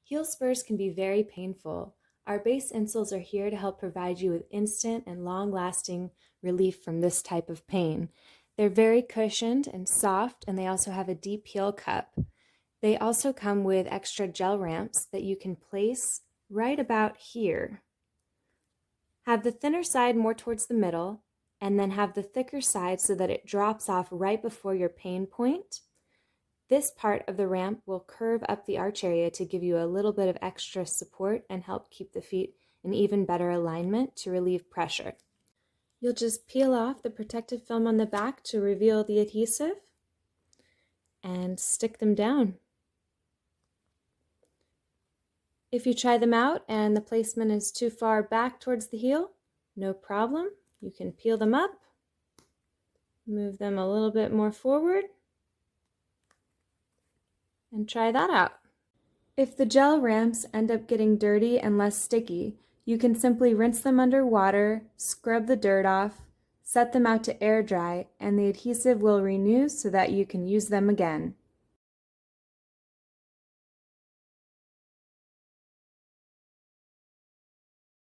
Heel spurs can be very painful. Our base insoles are here to help provide you with instant and long-lasting relief from this type of pain. They're very cushioned and soft, and they also have a deep heel cup. They also come with extra gel ramps that you can place right about here. Have the thinner side more towards the middle, and then have the thicker side so that it drops off right before your pain point. This part of the ramp will curve up the arch area to give you a little bit of extra support and help keep the feet in even better alignment to relieve pressure. You'll just peel off the protective film on the back to reveal the adhesive and stick them down. If you try them out and the placement is too far back towards the heel, no problem. You can peel them up, move them a little bit more forward, and try that out. If the gel ramps end up getting dirty and less sticky, you can simply rinse them under water, scrub the dirt off, set them out to air dry, and the adhesive will renew so that you can use them again.